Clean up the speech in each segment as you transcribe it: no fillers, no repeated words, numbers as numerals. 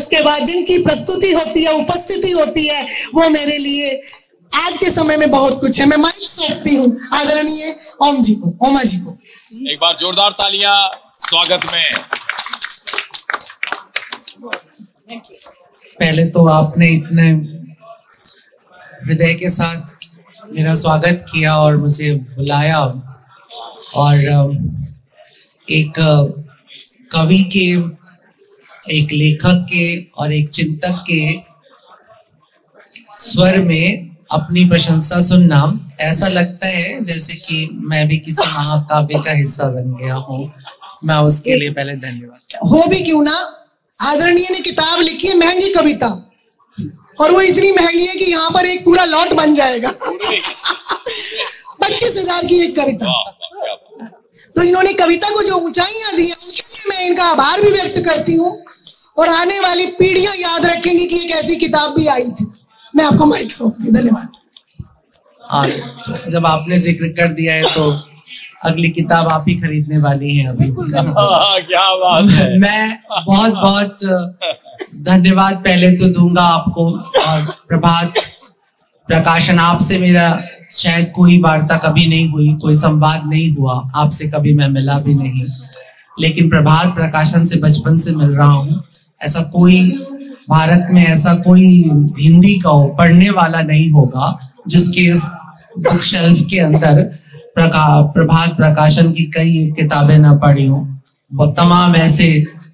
उसके बाद जिनकी प्रस्तुति होती है, उपस्थिति होती है, वो मेरे लिए आज के समय में बहुत कुछ है। मैं माइक सौंपती हूँ आदरणीय ओम जी को, ओमा जी को। एक बार जोरदार तालियां स्वागत में। पहले तो आपने इतने हृदय के साथ मेरा स्वागत किया और मुझे बुलाया, और एक कवि के, एक लेखक के और एक चिंतक के स्वर में अपनी प्रशंसा सुनना, ऐसा लगता है जैसे कि मैं भी किसी महाकाव्य का हिस्सा बन गया हूँ। मैं उसके लिए पहले धन्यवाद। हो भी क्यों ना, आदरणीय ने किताब लिखी है महंगी कविता, और वो इतनी महंगी है कि यहाँ पर एक पूरा लॉट बन जाएगा 25,000 की एक कविता। तो इन्होंने कविता को जो ऊंचाइयां दी है, मैं इनका आभार भी व्यक्त करती हूँ, और आने वाली पीढ़ियां याद रखेंगी कि एक ऐसी किताब भी आई थी। मैं आपको माइक सौंपती हूँ, धन्यवाद। हाँ, तो जब आपने जिक्र कर दिया है तो अगली किताब आप ही खरीदने वाली हैं अभी। क्या बात है। मैं बहुत बहुत धन्यवाद पहले तो दूंगा आपको, और प्रभात प्रकाशन, आपसे मेरा शायद कोई वार्ता कभी नहीं हुई, कोई संवाद नहीं हुआ, आपसे कभी मैं मिला भी नहीं, लेकिन प्रभात प्रकाशन से बचपन से मिल रहा हूँ। ऐसा कोई भारत में, ऐसा कोई हिंदी का पढ़ने वाला नहीं होगा जिसके बुक शेल्फ के अंदर प्रभात प्रकाशन की कई किताबें न पढ़ी हो, वो तमाम ऐसे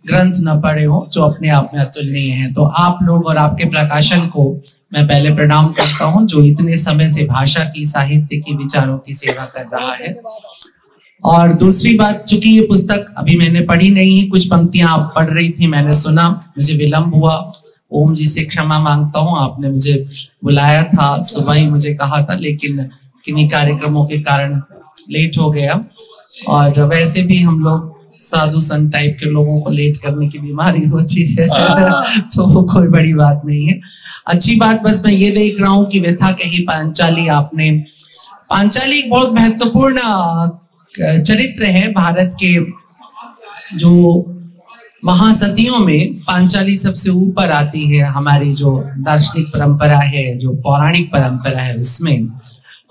ग्रंथ न पढ़े हो जो अपने आप में अतुलनीय हैं। तो आप लोग और आपके प्रकाशन को मैं पहले प्रणाम करता हूं, जो इतने समय से भाषा की, साहित्य की, विचारों की सेवा कर रहा है। और दूसरी बात, चूंकि ये पुस्तक अभी मैंने पढ़ी नहीं है, कुछ पंक्तियां आप पढ़ रही थी, मैंने सुना, मुझे विलंब हुआ, ओम जी से क्षमा मांगता हूँ। आपने मुझे बुलाया था, सुबह ही मुझे कहा था, लेकिन किन्हीं कार्यक्रमों के कारण लेट हो गया। और वैसे भी हम लोग साधु संत टाइप के लोगों को लेट करने की बीमारी होती है तो वो कोई बड़ी बात नहीं है। अच्छी बात बस मैं ये देख रहा हूँ कि व्यथा कही पांचाली, आपने पांचाली एक बहुत महत्वपूर्ण चरित्र है भारत के, जो महासतियों में पांचाली सबसे ऊपर आती है हमारी जो दार्शनिक परंपरा है, जो पौराणिक परंपरा है उसमें।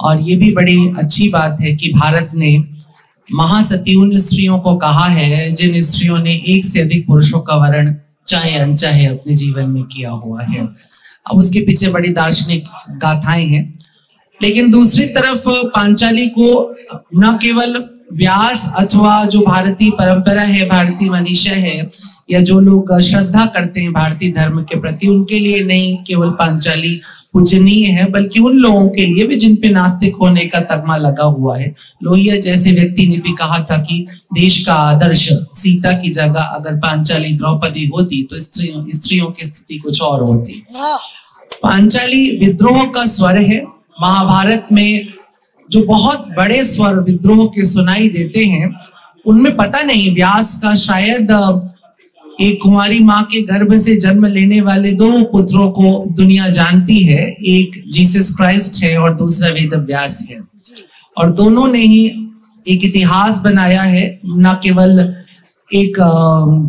और ये भी बड़ी अच्छी बात है कि भारत ने महासती उन स्त्रियों को कहा है जिन स्त्रियों ने एक से अधिक पुरुषों का वर्ण चाहे अनचाहे अपने जीवन में किया हुआ है। अब उसके पीछे बड़ी दार्शनिक गाथाएं हैं, लेकिन दूसरी तरफ पांचाली को न केवल व्यास अथवा जो भारतीय परंपरा है, भारतीय मनीषा है, या जो लोग श्रद्धा करते हैं भारतीय धर्म के प्रति, उनके लिए नहीं केवल पांचाली पूजनीय है, बल्कि उन लोगों के लिए भी जिन पे नास्तिक होने का तगमा लगा हुआ है। लोहिया जैसे व्यक्ति ने भी कहा था कि देश का आदर्श सीता की जगह अगर पांचाली द्रौपदी होती तो स्त्रियों की स्थिति कुछ और होती। पांचाली विद्रोह का स्वर है। महाभारत में जो बहुत बड़े स्वर विद्रोह के सुनाई देते हैं, उनमें पता नहीं व्यास का शायद एक कुंवारी माँ के गर्भ से जन्म लेने वाले 2 पुत्रों को दुनिया जानती है, एक जीसस क्राइस्ट है और दूसरा वेद व्यास है, और दोनों ने ही एक इतिहास बनाया है। न केवल एक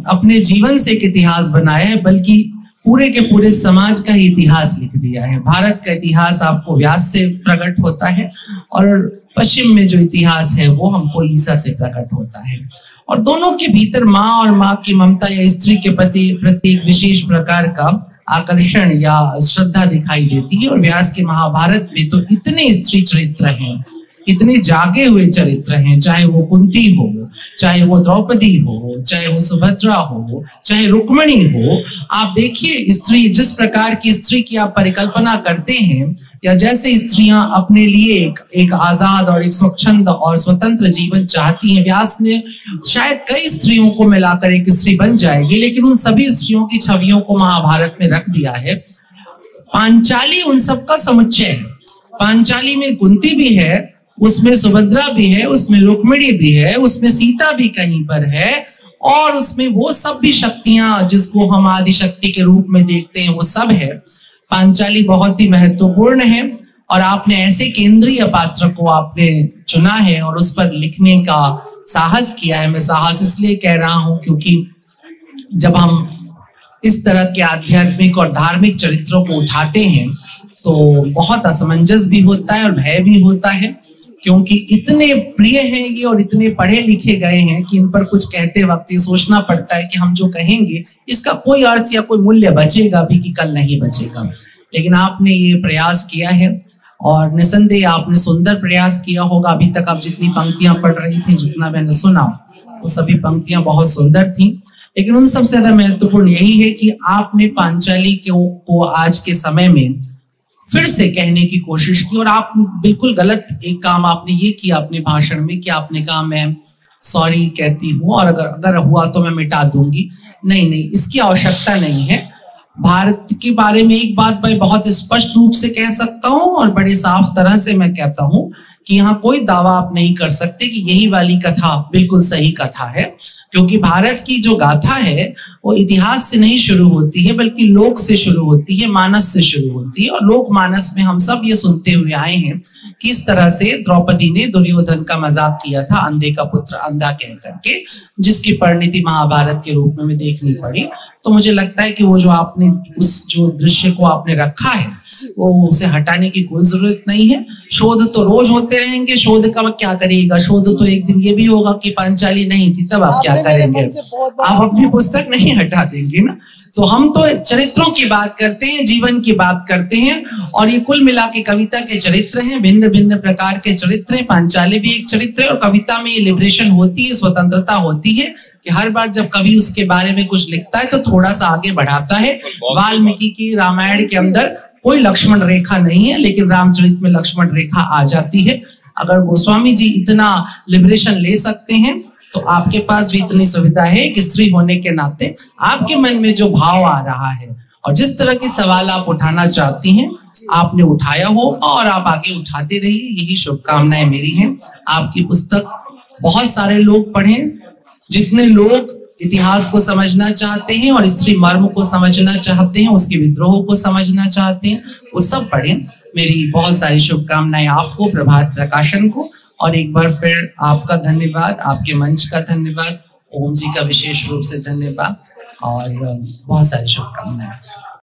अपने जीवन से एक इतिहास बनाया है, बल्कि पूरे के पूरे समाज का ही इतिहास लिख दिया है। भारत का इतिहास आपको व्यास से प्रकट होता है, और पश्चिम में जो इतिहास है वो हमको ईसा से प्रकट होता है। और दोनों के भीतर माँ और माँ की ममता या स्त्री के प्रति एक विशेष प्रकार का आकर्षण या श्रद्धा दिखाई देती है। और व्यास के महाभारत में तो इतने स्त्री चरित्र हैं, इतने जागे हुए चरित्र हैं, चाहे वो कुंती हो, चाहे वो द्रौपदी हो, चाहे वो सुभद्रा हो, चाहे रुक्मिणी हो। आप देखिए स्त्री, जिस प्रकार की स्त्री की आप परिकल्पना करते हैं, या जैसे स्त्रियां अपने लिए एक आजाद और एक स्वच्छंद और स्वतंत्र जीवन चाहती हैं, व्यास ने शायद कई स्त्रियों को मिलाकर एक स्त्री बन जाएगी, लेकिन उन सभी स्त्रियों की छवियों को महाभारत में रख दिया है। पांचाली उन सबका समुच्चय है। पांचाली में कुंती भी है, उसमें सुभद्रा भी है, उसमें रुक्मिणी भी है, उसमें सीता भी कहीं पर है, और उसमें वो सब भी शक्तियां जिसको हम आदि शक्ति के रूप में देखते हैं वो सब है। पांचाली बहुत ही महत्वपूर्ण है, और आपने ऐसे केंद्रीय पात्र को आपने चुना है और उस पर लिखने का साहस किया है। मैं साहस इसलिए कह रहा हूं क्योंकि जब हम इस तरह के आध्यात्मिक और धार्मिक चरित्रों को उठाते हैं तो बहुत असमंजस भी होता है और भय भी होता है, क्योंकि इतने प्रिय हैं ये और इतने पढ़े लिखे गए हैं कि इन पर कुछ कहते वक्त ये सोचना पड़ता है कि हम जो कहेंगे इसका कोई अर्थ या कोई मूल्य बचेगा भी कि कल नहीं बचेगा। लेकिन आपने ये प्रयास किया है और निसंदेह आपने सुंदर प्रयास किया होगा। अभी तक आप जितनी पंक्तियां पढ़ रही थी, जितना मैंने सुना, वो सभी पंक्तियां बहुत सुंदर थी। लेकिन उन सबसे ज्यादा महत्वपूर्ण यही है कि आपने पांचाली को आज के समय में फिर से कहने की कोशिश की। और आप बिल्कुल गलत एक काम आपने ये किया अपने भाषण में कि आपने कहा मैं सॉरी कहती हूँ और अगर हुआ तो मैं मिटा दूंगी। नहीं, इसकी आवश्यकता नहीं है। भारत के बारे में एक बात मैं बहुत स्पष्ट रूप से कह सकता हूँ और बड़े साफ तरह से मैं कहता हूँ कि यहाँ कोई दावा आप नहीं कर सकते कि यही वाली कथा बिल्कुल सही कथा है, क्योंकि भारत की जो गाथा है वो इतिहास से नहीं शुरू होती है बल्कि लोक से शुरू होती है, मानस से शुरू होती है। और लोक मानस में हम सब ये सुनते हुए आए हैं कि इस तरह से द्रौपदी ने दुर्योधन का मजाक किया था, अंधे का पुत्र अंधा कह करके, जिसकी परिणति महाभारत के रूप में देखनी पड़ी। तो मुझे लगता है कि वो जो आपने उस जो दृश्य को आपने रखा है वो उसे हटाने की कोई जरूरत नहीं है। शोध तो रोज होते रहेंगे, शोध का क्या करिएगा? शोध तो एक दिन ये भी होगा कि पांचाली नहीं थी, तब आप क्या करेंगे? आप अपनी पुस्तक नहीं हटा देंगे ना। तो हम तो चरित्रों की बात करते हैं, जीवन की बात करते हैं, और ये कुल मिला के कविता के चरित्र हैं, भिन्न भिन्न प्रकार के चरित्र हैं। पांचाली भी एक चरित्र है और कविता में ये लिबरेशन होती है, स्वतंत्रता होती है कि हर बार जब कवि उसके बारे में कुछ लिखता है तो थोड़ा सा आगे बढ़ाता है। वाल्मीकि की रामायण के अंदर कोई लक्ष्मण रेखा नहीं है, लेकिन रामचरित में लक्ष्मण रेखा आ जाती है। अगर गोस्वामी जी इतना लिबरेशन ले सकते हैं तो आपके पास भी इतनी सुविधा है कि स्त्री होने के नाते आपके मन में जो भाव आ रहा है और जिस तरह के सवाल आप उठाना चाहती हैं आपने उठाया हो और आप आगे उठाते रहिए, यही शुभकामनाएं मेरी हैं। आपकी पुस्तक बहुत सारे लोग पढ़ें, जितने लोग इतिहास को समझना चाहते हैं और स्त्री मर्म को समझना चाहते हैं, उसके विद्रोह को समझना चाहते हैं, वो सब पढ़ें। मेरी बहुत सारी शुभकामनाएं आपको, प्रभात प्रकाशन को, और एक बार फिर आपका धन्यवाद, आपके मंच का धन्यवाद, ओम जी का विशेष रूप से धन्यवाद और बहुत सारी शुभकामनाएं।